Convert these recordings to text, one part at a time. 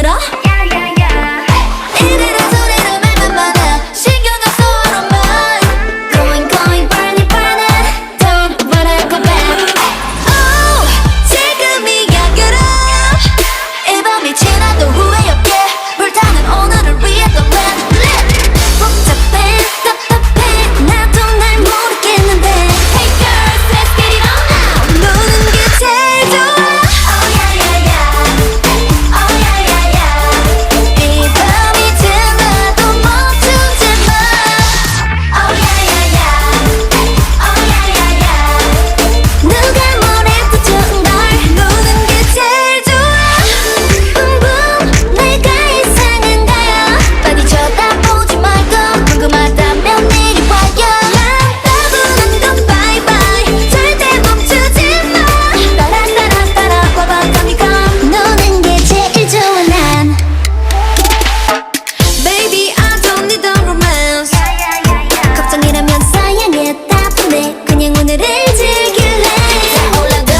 들어? 이리로 저리로 말만 많아 신경 안 써 I don't mind Going going burning burning Don't wanna go back Oh 지금이야 get up 이 밤이 지나도 후회 없게 불타는 오늘을 위해 또 let it lit 복잡해 답답해 나도 날 모르겠는데 Hey girls let's get it on now 노는 게 제일 좋아 Oh yeah yeah yeah Oh yeah yeah yeah 이 밤이 지나도 멈추지 마 Oh yeah yeah yeah Oh yeah yeah yeah 누가 뭐래도 좋은 걸 노는 게 제일 좋아 Boom boom 내가 이상한 거야 빨리 쳐다보지 말고 궁금하다면 이리 와요 난 따분한 건 bye bye 절대 멈추지 마 따라 따라 따라와봐 come come 노는 게 제일 좋아 난 Baby I don't need a romance 걱정이라면 사양에 따분해 그냥 오늘을 즐길래 자 올라가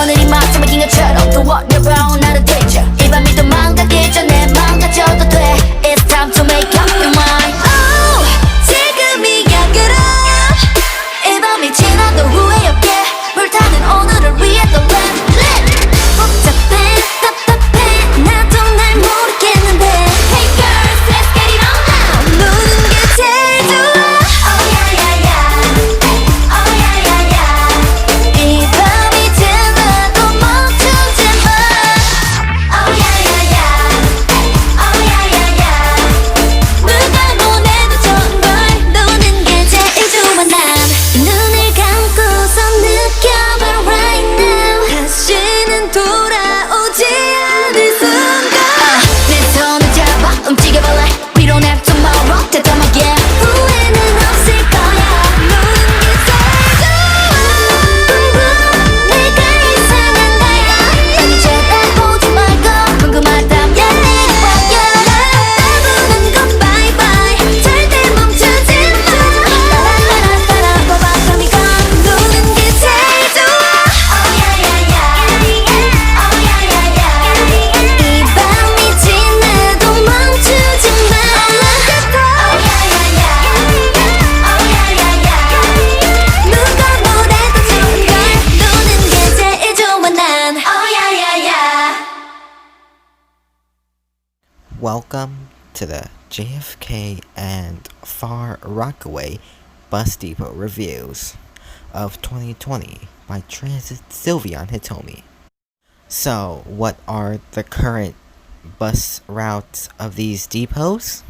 오늘이 마지막인 것처럼 Don't worry about 나를 대줘 이 밤이 또 망가기 전에 망가져도 돼 It's time to make up your mind Oh 지금이야 get up 이 밤이 지나도 후회 없게 불타는 오늘을 위해 또 let it lit 복잡해 답답해 나도 날 모르겠는데 Hey girls let's get it on now 노는 게 제일 좋아 Oh yeah yeah yeah Oh yeah yeah yeah 이 밤이 지나도 멈추지 마 Oh yeah yeah yeah Oh yeah yeah yeah 누가 보내도 좋은 걸 노는 게 제일 좋아 난 눈을 감고서 느껴봐 right now 다시는 돌아오지 않을 순간 내 손을 잡아 움직여볼래 We don't have tomorrow 대담하게 후회는 없을 거야 노는 게 제일 좋아 내가 이상한 거야 빨리 쳐다보지 말고 궁금하다면 이리 와요 따분한 건 bye bye 절대 멈추지 마 따라 따라와봐 come come 노는 게 제일 좋아 Oh yeah yeah yeah Oh yeah yeah yeah 이 밤이 지나도 멈추지 마 Oh yeah yeah yeah Oh yeah yeah yeah 누가 뭐래도 좋은 걸 노는 게 제일 좋아 난 Oh yeah yeah yeah Welcome to the JFK and Far Rockaway Bus Depot reviews of 2020 by TransitSylveonHitomi. So, what are the current bus routes of these depots?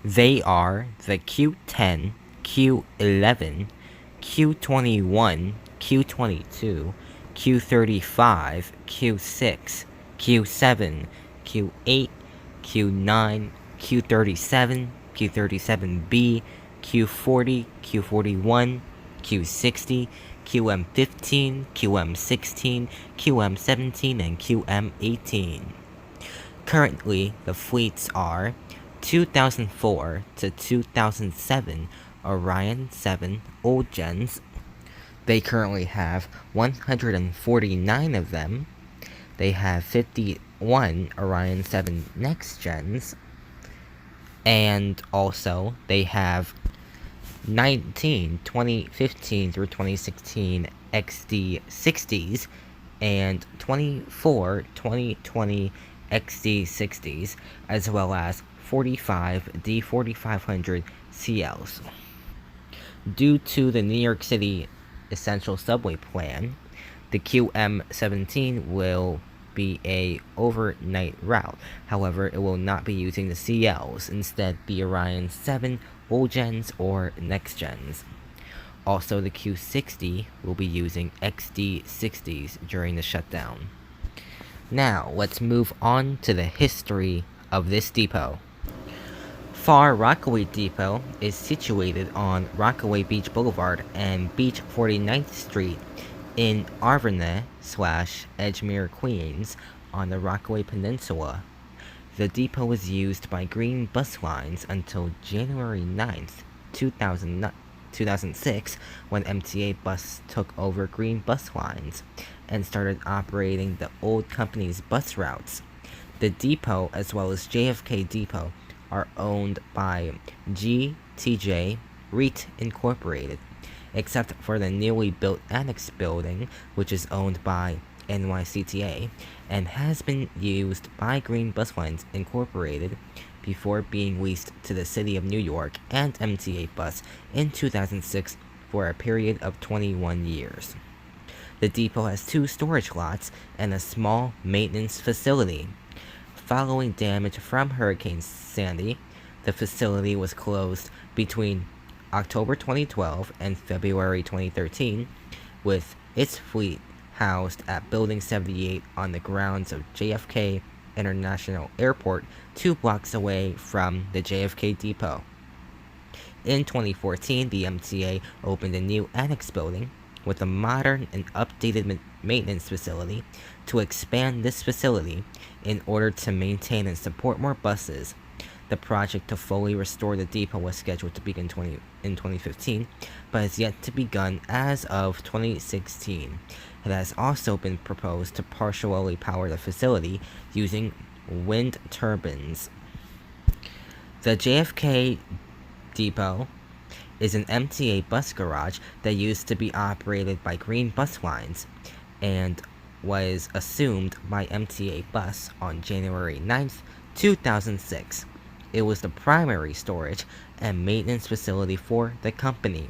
They are the Q10, Q11, Q21, Q22, Q35, Q6, Q7, Q8, Q9, Q37, Q37B, Q40, Q41, Q60, QM15, QM16, QM17, and QM18. Currently, the fleets are 2004 to 2007 Orion 7 old gens. They currently have 149 of them. They have 51 Orion 7 next gens. And also, they have 19 2015 through 2016 XD60s and 24 2020 XD60s, as well as 45 D4500 CLs. Due to the New York City Essential Subway Plan, the QM17 will be a overnight route. However, it will not be using the CLs, instead the Orion 7 old gens or next gens. Also, the Q60 will be using XD60s during the shutdown. Now, let's move on to the history of this depot. Far Rockaway Depot is situated on Rockaway Beach Boulevard and Beach 49th Street in Arverne/Edgemere, Queens, on the Rockaway Peninsula. The depot was used by Green Bus Lines until January 9th, 2006, when MTA Bus took over Green Bus Lines and started operating the old company's bus routes. The depot, as well as JFK Depot, are owned by GTJ REIT Incorporated, except for the newly built annex building, which is owned by NYCTA and has been used by Green Bus Lines Incorporated before being leased to the City of New York and MTA Bus in 2006 for a period of 21 years. The depot has 2 storage lots and a small maintenance facility. Following damage from Hurricane Sandy, the facility was closed between October 2012 and February 2013, with its fleet housed at Building 78 on the grounds of JFK International Airport, 2 blocks away from the JFK Depot. In 2014, the MTA opened a new annex building with a modern and updated maintenance facility to expand this facility in order to maintain and support more buses. The project to fully restore the depot was scheduled to begin in 2015, but has yet to begun as of 2016. It has also been proposed to partially power the facility using wind turbines. The JFK Depot is an MTA bus garage that used to be operated by Green Bus Lines and was assumed by MTA Bus on January 9th, 2006. It was the primary storage and maintenance facility for the company.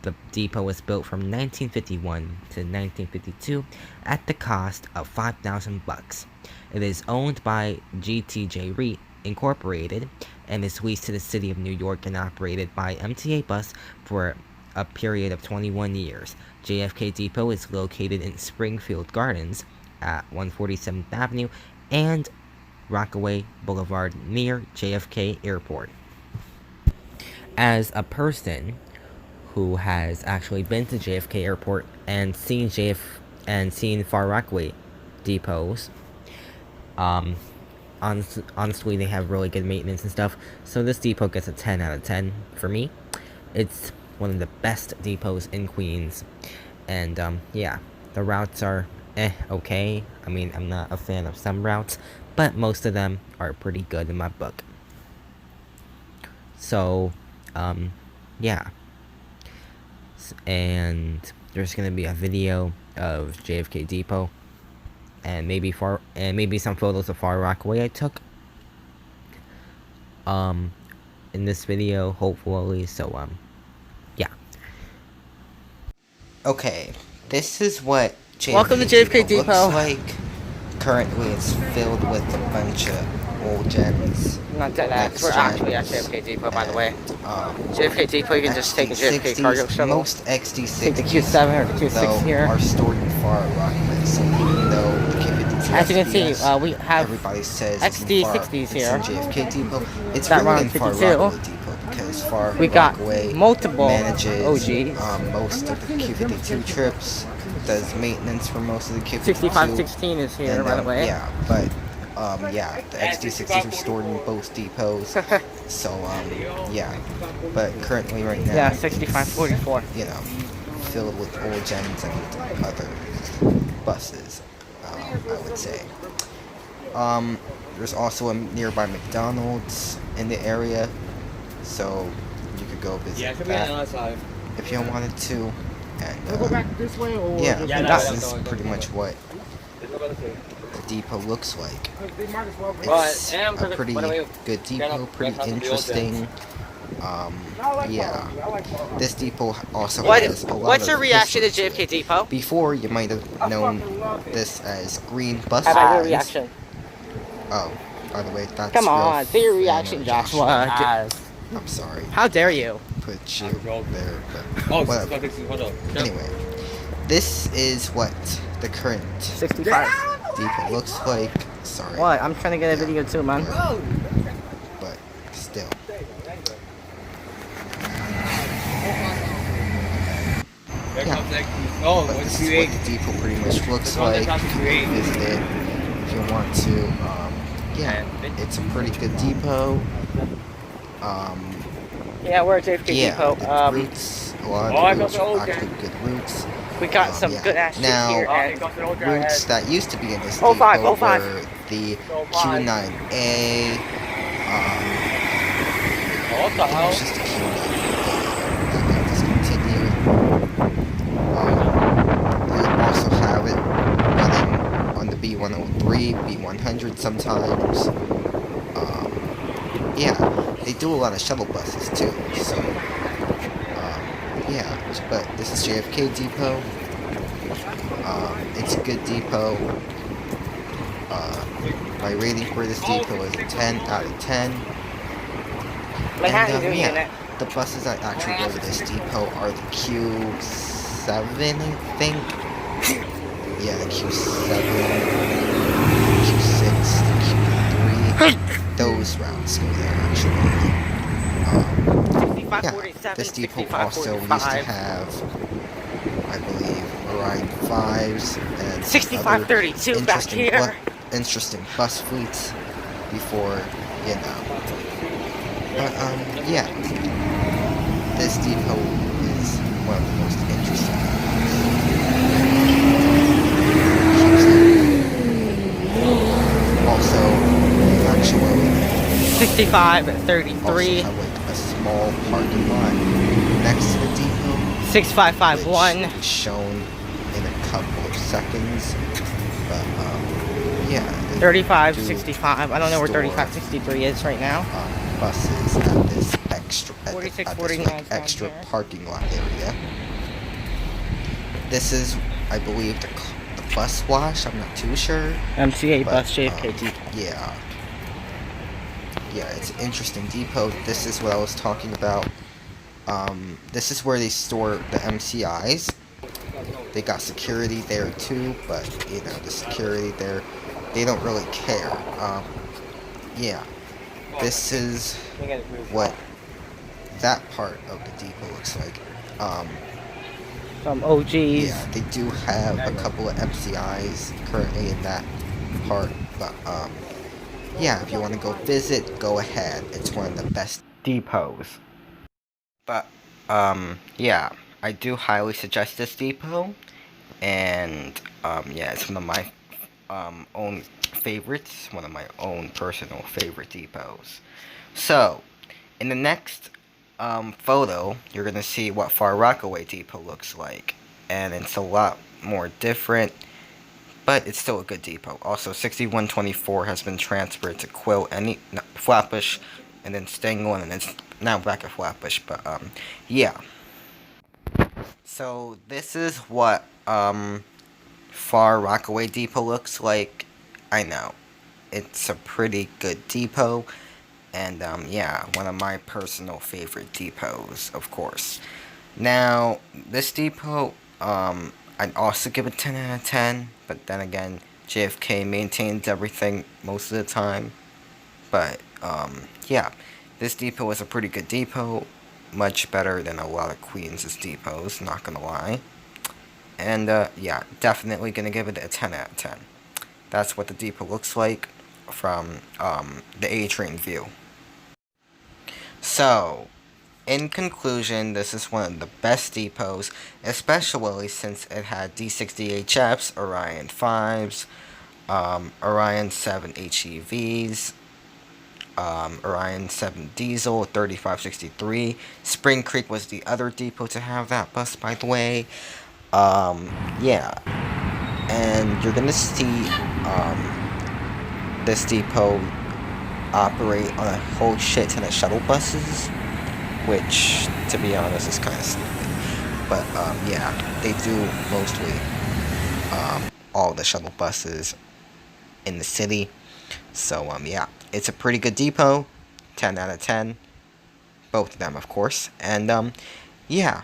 The depot was built from 1951 to 1952 at the cost of $5,000. It is owned by GTJ REIT Incorporated and is leased to the City of New York and operated by MTA Bus for a period of 21 years. JFK Depot is located in Springfield Gardens at 147th Avenue and Rockaway Boulevard near JFK Airport. As a person who has actually been to JFK Airport and seen Far Rockaway depots, honestly, they have really good maintenance and stuff. So this depot gets a 10 out of 10 for me. It's one of the best depots in Queens, and yeah, the routes are okay. I mean, I'm not a fan of some routes, but most of them are pretty good in my book. So, yeah. And there's gonna be a video of JFK Depot, and maybe some photos of Far Rockaway I took. In this video, hopefully. So, yeah. Okay, this is what Welcome to JFK Depot. looks like. Currently, it's filled with a bunch of old gens. Not dead ass. We're actually at JFK Depot, by the way. JFK Depot, you can just take a JFK cargo shuttle. Most XD60s, take the Q7 or the Q6 here. Are stored in Far Rockaway. So even though the Q52 as you can see, we have everybody says XD60s here. It's in JFK Depot. It's that really in Far 52. Rockaway Depot because Far we got Rockaway multiple manages OGs. Most of the Q52 trips. Does maintenance for most of the Q52. 6516 is here, by the way. Yeah, but yeah, the XD60s are stored in both depots. So yeah, but currently right now, yeah, 6544. You know, filled with old gens and other buses. I would say. There's also a nearby McDonald's in the area, so you could go visit that if you wanted to. And go back this way, or yeah, this is pretty much what the depot looks like. It's a pretty good depot, pretty interesting. Yeah, this depot also has a lot What's your of reaction to history JFK Depot? Before, you might have known this as Green Bus How about your Lines. reaction? Oh, by the way, that's come on, real say your reaction, Joshua. I'm sorry. How dare you? Put you there, but whatever. Anyway, this is what the current 65 depot looks like. Sorry. What? I'm trying to get a video too, man. But still. Yeah. But this is what the depot pretty much looks like. You can visit it if you want to. Yeah, it's a pretty good depot. Yeah, we're at JFK Depot. The routes, a lot of the routes are actually good routes. We got some good ass shit here. Now, routes that used to be in this Oh, depot 05. were the Q9A. What the hell? It's just a Q9A that got discontinued. You also have it running on the B103, B100 sometimes. Yeah, they do a lot of shuttle buses too, so, yeah, but this is JFK Depot. It's a good depot. My rating for this depot is a 10 out of 10. And, yeah, the buses that actually go to this depot are the Q7, I think. Yeah, the Q7, Q6, the Q3. Those routes go there, actually. Yeah, this depot also used to have, I believe, Orion 5s and 6532 back here. Interesting bus fleets before, you know. But, yeah. This depot is one of the most interesting. Also, actually, 6533. also have like a small parking lot next to the depot. 6551. Which is shown in a couple of seconds. But, yeah. 3565. I don't know where 3563 is right now. Buses at this extra, 4649 extra parking lot area. This is, I believe, the bus wash. I'm not too sure. MTA But, bus JFK depot. Yeah. Yeah, it's an interesting depot. This is what I was talking about. This is where they store the MCIs. They got security there too, but, you know, the security there, they don't really care. Yeah. This is what that part of the depot looks like. Some OGs. Yeah, they do have a couple of MCIs currently in that part, but, yeah, if you want to go visit, go ahead. It's one of the best depots. But, yeah, I do highly suggest this depot, and, yeah, it's one of my, own favorites, one of my own personal favorite depots. So, in the next, photo, you're gonna see what Far Rockaway Depot looks like, and it's a lot more different, but it's still a good depot. Also, 6124 has been transferred to Flatbush, and then Stengel, and it's now back at Flatbush, but, yeah. So, this is what, Far Rockaway Depot looks like. I know, it's a pretty good depot, and, yeah, one of my personal favorite depots, of course. Now, this depot, I'd also give it 10 out of 10, but then again, JFK maintains everything most of the time. But, yeah, this depot is a pretty good depot, much better than a lot of Queens' depots, not gonna lie. And, yeah, definitely gonna give it a 10 out of 10. That's what the depot looks like from, the A-train view. So, in conclusion, this is one of the best depots, especially since it had D60HFs, Orion 5s, Orion 7 HEVs, Orion 7 Diesel, 3563. Spring Creek was the other depot to have that bus, by the way. Yeah. And you're gonna see, this depot operate on a whole shit ton of shuttle buses, which, to be honest, is kind of stupid. But, yeah, they do mostly, all the shuttle buses in the city. So, yeah, it's a pretty good depot, 10 out of 10, both of them, of course. And, yeah,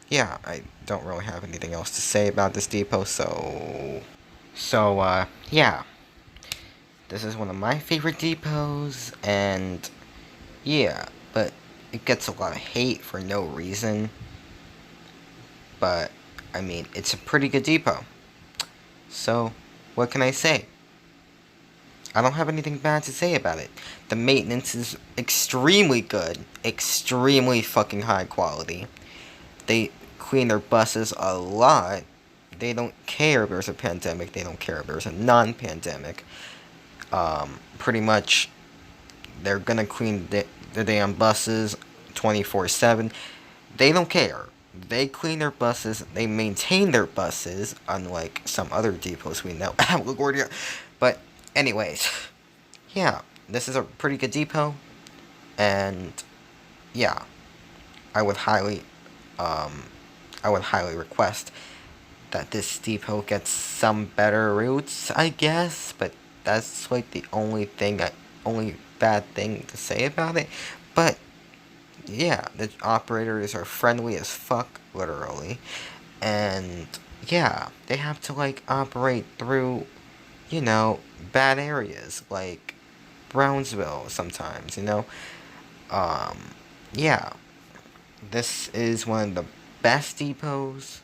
yeah, I don't really have anything else to say about this depot, so, yeah. This is one of my favorite depots, and yeah, but it gets a lot of hate for no reason. But, I mean, it's a pretty good depot. So, what can I say? I don't have anything bad to say about it. The maintenance is extremely good, extremely fucking high quality. They clean their buses a lot. they don't care if there's a pandemic. They don't care if there's a non-pandemic. Pretty much, they're gonna clean the damn buses 24/7. They don't care. They clean their buses. They maintain their buses, unlike some other depots we know. LaGuardia. But anyways, yeah, this is a pretty good depot, and yeah, I would highly request that this depot gets some better routes, I guess. But that's like the only bad thing to say about it. But yeah, the operators are friendly as fuck, literally, and yeah, they have to like operate through, bad areas like Brownsville sometimes, yeah, this is one of the best depots,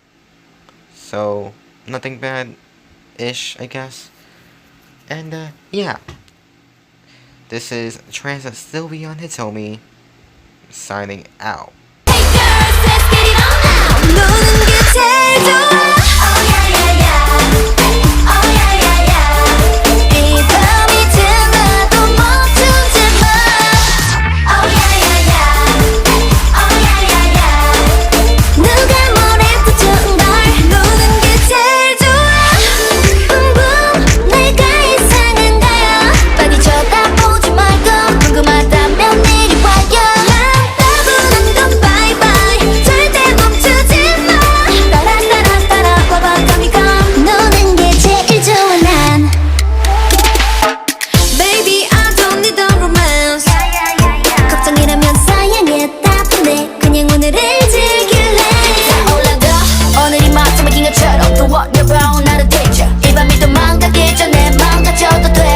so nothing bad-ish, I guess, and yeah, this is TransitSylveonHitomi signing out. Hey girls, let's get it on now. 노는 게 제일 좋아. Oh yeah yeah yeah. Oh yeah yeah yeah. 이 밤이 지나도 멈추지 마. Oh yeah yeah yeah. Oh yeah yeah yeah. 누가 뭐래도 좋은 걸. 노는 게 제일 좋아. 붕붕 내가 이상한가요? 빨리 쳐다보지 말고 궁금하다면 이리 와요. 처럼 또 what you're wrong 나를 대줘 이 밤이 또 망가기 전에 망가져도 돼